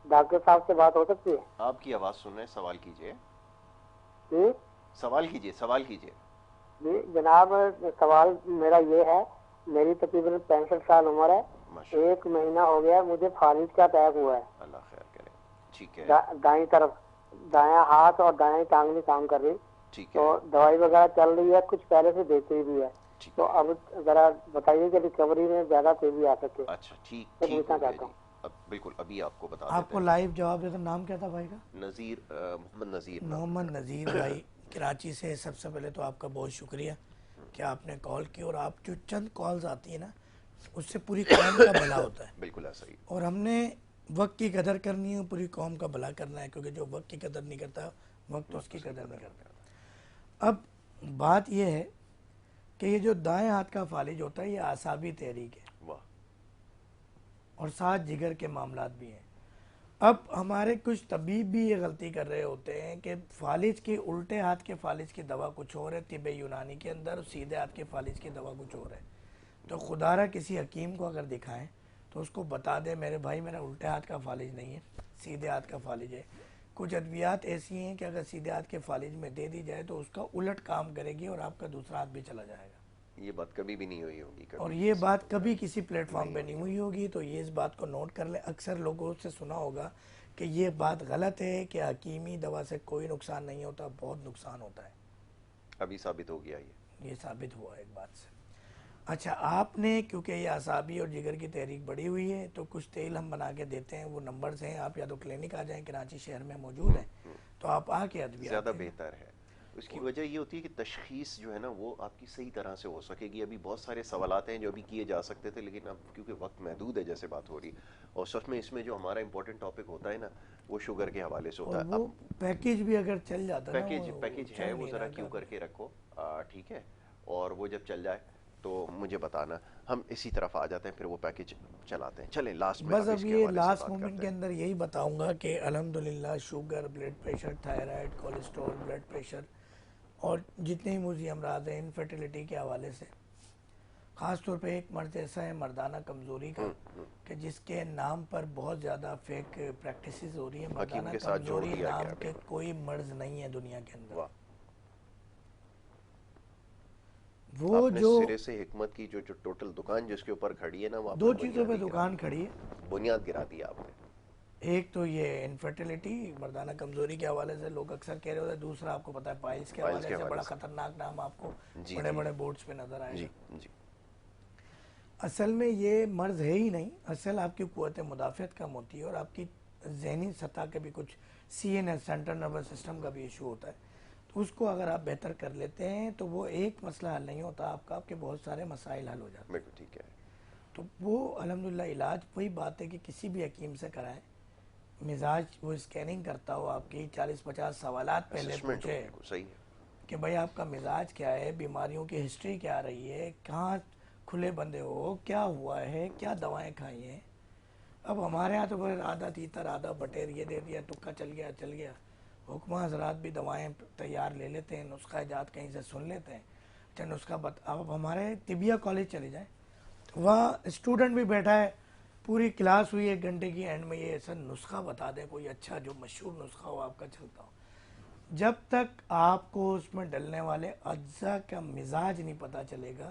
ڈاکٹر صاحب سے بات ہو سکتی ہے؟ آپ کی آواز سن رہے ہیں، سوال کیجئے. جی سوال کیجئے سوال کیجئے. جی جناب، سوال میرا یہ ہے، میری تقریباً 65 سال عمر ہے. ماشاء 1 مہینہ ہو گیا مجھے فالج کا اٹیک ہوا ہے. اللہ خیر کرے. ٹھیک ہے دائیں طرف، دایاں ہاتھ اور دائیں ٹانگ نہیں کام کر رہی. ٹھیک ہے تو دوائی وغیرہ چل رہی ہے، کچھ پہلے سے دیتی بھی ہے. ٹھیک تو ہے. اب ذرا بتائیے کہ ریکوری میں زیادہ تیزی آ سکے. اچھا ٹھیک میں ٹھیک پوچھنا ہو گیا چاہتا جی. ہوں. اب بالکل ابھی آپ کو بتا آپ دیتے کو ہیں. لائیو جواب دیتا. نام کیا تھا بھائی کا؟ نذیر، محمد نذیر نام ہے محمد سر. نذیر بھائی کراچی سے. سب سے پہلے تو آپ کا بہت شکریہ کہ آپ نے کال کی، اور آپ جو چند کالز آتی ہیں نا اس سے پوری قوم کا بھلا ہوتا ہے. بالکل ایسا ہی. اور ہم نے وقت کی قدر کرنی ہے، پوری قوم کا بھلا کرنا ہے، کیونکہ جو وقت کی قدر نہیں کرتا وقت اس کی قدر نہیں کرتا. اب بات یہ ہے کہ یہ جو دائیں ہاتھ کا فالج ہوتا ہے یہ اعصابی تحریک ہے، واہ. اور ساتھ جگر کے معاملات بھی ہیں. اب ہمارے کچھ طبیب بھی یہ غلطی کر رہے ہوتے ہیں کہ فالج کی، الٹے ہاتھ کے فالج کی دوا کچھ اور ہے طب یونانی کے اندر، اور سیدھے ہاتھ کے فالج کی دوا کچھ اور ہے. تو خدا را کسی حکیم کو اگر دکھائیں تو اس کو بتا دے میرے بھائی میرا الٹے ہاتھ کا فالج نہیں ہے، سیدھے ہاتھ کا فالج ہے. کچھ ادویات ایسی ہیں کہ اگر سیدھے ہاتھ کے فالج میں دے دی جائے تو اس کا الٹ کام کرے گی اور آپ کا دوسرا ہاتھ بھی چلا جائے گا. یہ بات کبھی بھی نہیں ہوئی ہوگی اور کبھی. یہ بات کبھی کسی پلیٹ فارم پہ نہیں ہوئی ہوگی. تو یہ اس بات کو نوٹ کر لیں. اکثر لوگوں سے سنا ہوگا کہ یہ بات غلط ہے کہ حکیمی دوا سے کوئی نقصان نہیں ہوتا، بہت نقصان ہوتا ہے. ابھی ثابت ہو گیا یہ ثابت ہوا ایک بات سے. اچھا، آپ نے کیونکہ یہ اعصابی اور جگر کی تحریک بڑھی ہوئی ہے تو کچھ تیل ہم بنا کے دیتے ہیں، وہ نمبرز ہیں، آپ یا تو کلینک آ جائیں، کراچی شہر میں موجود ہیں، تو آپ آ کے ادویات زیادہ لیں. بہتر ہے. اس کی وجہ یہ ہوتی ہے کہ تشخیص جو ہے نا وہ آپ کی صحیح طرح سے ہو سکے گی. ابھی بہت سارے سوالات ہیں جو ابھی کیے جا سکتے تھے، لیکن اب کیونکہ وقت محدود ہے جیسے بات ہو رہی، اور سچ میں اس میں جو ہمارا امپورٹنٹ ٹاپک ہوتا ہے نا وہ شوگر کے حوالے سے اور ہوتا ہے. وہ پیکیج بھی اگر چل جاتا نا، پیکیج ہے وہ ذرا کیوں کر کے رکھو. ٹھیک ہے، اور وہ جب چل جائے تو مجھے بتانا، ہم اسی طرف آ جاتے ہیں، پھر وہ پیکیج چلاتے ہیں. چلیں لاسٹ میں بس اب یہ لاسٹ مومنٹ کے اندر یہی بتاؤں گا کہ الحمدللہ sugar, blood pressure, thyroid, cholesterol, blood pressure اور جتنے موذی امراض ہیں انفرٹیلیٹی کے حوالے سے، خاص طور پہ ایک مرض ایسا ہے مردانہ کمزوری کا کہ جس کے نام پر بہت زیادہ فیک پریکٹسز ہو رہی ہیں. مردانہ کمزوری نام کے کوئی مرض نہیں ہے دنیا کے اندر. وہ جو سرے سے حکمت کی جو ٹوٹل دکان جس کے اوپر کھڑی ہے نا، وہ دو چیزوں پہ دکان کھڑی ہے. بنیاد گرا دیا آپ نے. ایک تو یہ انفرٹیلیٹی، مردانہ کمزوری کے حوالے سے لوگ اکثر کہہ رہے ہوتے ہیں. دوسرا آپ کو پتا ہے پائلز کے حوالے سے، بڑا خطرناک نام آپ کو بڑے بڑے بورڈز پہ نظر آئے گا. اصل میں یہ مرض ہے ہی نہیں، اصل آپ کی قوت مدافعت کم ہوتی ہے اور آپ کی ذہنی سطح کے بھی کچھ C N S central nervous system کا بھی ایشو ہوتا ہے. تو اس کو اگر آپ بہتر کر لیتے ہیں تو وہ ایک مسئلہ حل نہیں ہوتا آپ کا، آپ کے بہت سارے مسائل حل ہو جاتے ہیں. بالکل ٹھیک ہے. تو وہ الحمدللہ علاج وہی بات ہے کہ کسی بھی حکیم سے کرائیں، مزاج وہ اسکیننگ کرتا ہو، آپ کی 40-50 سوالات پہلے اسسمنٹ پوچھے بالکل صحیح ہے. کہ بھائی آپ کا مزاج کیا ہے، بیماریوں کی ہسٹری کیا رہی ہے، کہاں کھلے بندے ہو، کیا ہوا ہے، کیا دوائیں کھائی ہیں. اب ہمارے ہاں تو بس آدھا تیتر آدھا بٹیر یہ دے دیا، تکا چل گیا. حکمہ حضرات بھی دوائیں تیار لے لیتے ہیں، نسخہ جات کہیں سے سن لیتے ہیں. اچھا نسخہ اب ہمارے طبیہ کالج چلے جائیں، وہاں اسٹوڈنٹ بھی بیٹھا ہے، پوری کلاس ہوئی 1 گھنٹے کی، اینڈ میں یہ ایسا نسخہ بتا دیں کوئی اچھا جو مشہور نسخہ ہو آپ کا چلتا ہو. جب تک آپ کو اس میں ڈلنے والے اجزاء کا مزاج نہیں پتہ چلے گا،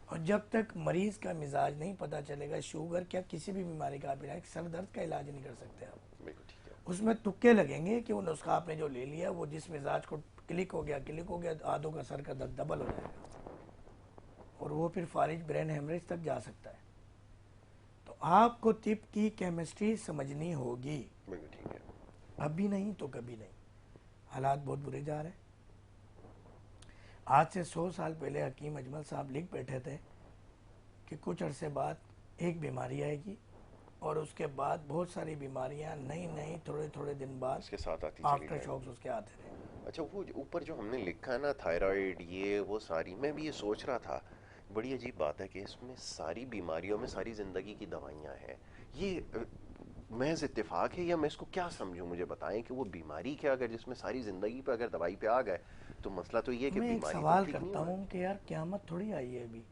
اور جب تک مریض کا مزاج نہیں پتہ چلے گا، شوگر کیا کسی بھی بیماری کا آپ علاج، سر درد کا علاج نہیں کر سکتے آپ. بالکل ٹھیک ہے. اس میں تکے لگیں گے کہ وہ نسخہ آپ نے جو لے لیا وہ جس مزاج کو کلک ہو گیا آدھوں کا سر کا درد ڈبل ہو جائے گا، اور وہ پھر فالج برین ہیمریج تک جا سکتا ہے. تو آپ کو طب کی کیمسٹری سمجھنی ہوگی، بالکل ٹھیک ہے. ابھی نہیں تو کبھی نہیں. حالات بہت برے جا رہے ہیں. آج سے 100 سال پہلے حکیم اجمل صاحب لکھ بیٹھے تھے کہ کچھ عرصے بعد ایک بیماری آئے گی، اور اس کے بعد بہت ساری بیماریاں نئی تھوڑے دن بعد اس کے ساتھ آتی چلی آفٹر جائیں شاکس گی. اس کے آتے رہے. اچھا وہ اوپر جو ہم نے لکھا ہے نا تھائرائیڈ یہ وہ ساری، میں بھی یہ سوچ رہا تھا بڑی عجیب بات ہے کہ اس میں ساری بیماریوں میں ساری زندگی کی دوائیاں ہیں. یہ محض اتفاق ہے یا میں اس کو کیا سمجھوں؟ مجھے بتائیں کہ وہ بیماری کیا اگر جس میں ساری زندگی پہ اگر دوائی پہ آ گئے تو مسئلہ تو یہ ہے کہ میں ایک بیماری تو سوال ٹھیک نہیں کرتا ہو رہی. ہوں کہ یار قیامت تھوڑی آئی ہے ابھی،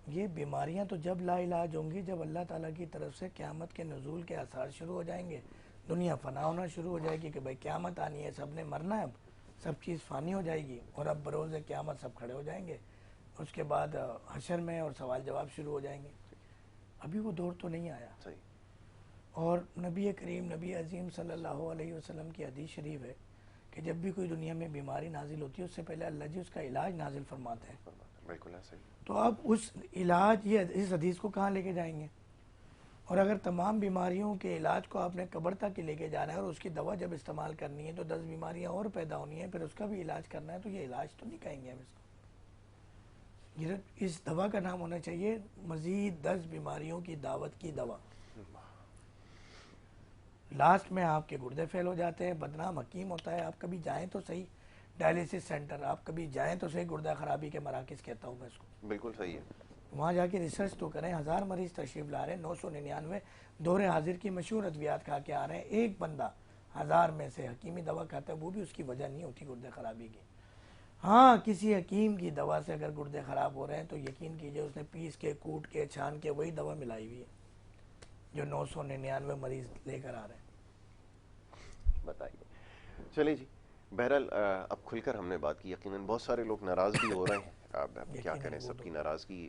یہ بیماریاں تو جب لا علاج ہوں گی جب اللہ تعالیٰ کی طرف سے قیامت کے نزول کے آثار شروع ہو جائیں گے، دنیا فنا ہونا شروع ہو جائے گی کہ بھائی قیامت آنی ہے، سب نے مرنا ہے، اب سب چیز فانی ہو جائے گی، اور اب بروز قیامت سب کھڑے ہو جائیں گے، اس کے بعد حشر میں اور سوال جواب شروع ہو جائیں گے. ابھی وہ دور تو نہیں آیا. صحیح. اور نبی کریم نبی عظیم صلی اللہ علیہ وسلم کی حدیث شریف ہے کہ جب بھی کوئی دنیا میں بیماری نازل ہوتی ہے اس سے پہلے اللہ جی اس کا علاج نازل فرماتے ہیں. بالکل ایسا ہی. تو اب اس علاج اس حدیث کو کہاں لے کے جائیں گے؟ اور اگر تمام بیماریوں کے علاج کو آپ نے قبر تک لے کے جانا ہے اور اس کی دوا جب استعمال کرنی ہے تو 10 بیماریاں اور پیدا ہونی ہیں، پھر اس کا بھی علاج کرنا ہے، تو یہ علاج تو نہیں کہیں گے ہم اس کو. اس دوا کا نام ہونا چاہیے مزید 10 بیماریوں کی دعوت کی دوا. لاسٹ میں آپ کے گردے فیل ہو جاتے ہیں، بدنام حکیم ہوتا ہے. آپ کبھی جائیں تو صحیح ڈائلیسس سینٹر، آپ کبھی جائیں تو صحیح گردہ خرابی کے مراکز کہتا ہوں میں اس کو. بالکل صحیح ہے. وہاں جا کے ریسرچ تو کریں. 1000 مریض تشریف لا رہے ہیں، 999 دور حاضر کی مشہور ادویات کھا کے آ رہے ہیں. ایک بندہ 1000 میں سے حکیمی دوا کھاتا ہے، وہ بھی اس کی وجہ نہیں ہوتی گردے خرابی کی. ہاں کسی حکیم کی دوا سے اگر گردے خراب ہو رہے ہیں تو یقین کیجئے اس نے پیس کے کوٹ کے چھان کے وہی دوا ملائی ہوئی ہے جو 999 مریض لے کر آ رہے ہیں. بتائیے. چلیں جی، بہرحال اب کھل کر ہم نے بات کی. یقیناً بہت سارے لوگ ناراض بھی ہو رہے ہیں. اب کیا کریں، سب کی ناراضگی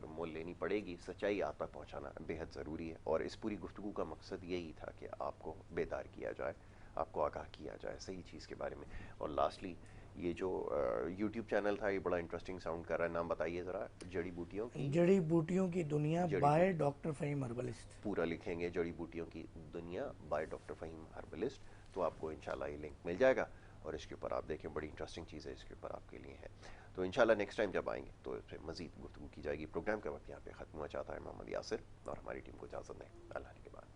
مول لینی پڑے گی. سچائی آپ تک پہنچانا بےحد ضروری ہے، اور اس پوری گفتگو کا مقصد یہی تھا کہ آپ کو بیدار کیا جائے، آپ کو آگاہ کیا جائے صحیح چیز کے بارے میں. اور لاسٹلی یہ جو یوٹیوب چینل تھا یہ بڑا انٹرسٹنگ ساؤنڈ کر رہا ہے. نام بتائیے ذرا. جڑی بوٹیوں کی دنیا بائے ڈاکٹر فہیم ہربلسٹ. پورا لکھیں گے جڑی بوٹیوں کی دنیا بائے ڈاکٹر فہیم ہربلسٹ، تو آپ کو انشاءاللہ یہ لنک مل جائے گا، اور اس کے اوپر آپ دیکھیں بڑی انٹرسٹنگ چیزیں اس کے اوپر آپ کے لیے ہیں. تو انشاءاللہ نیکسٹ ٹائم جب آئیں گے تو اس پہ مزید گفتگو کی جائے گی. پروگرام کا وقت یہاں پہ ختم ہوا چاہتا ہے محمد یاسر اور ہماری ٹیم کو اجازت دیں. اللہ کے بعد.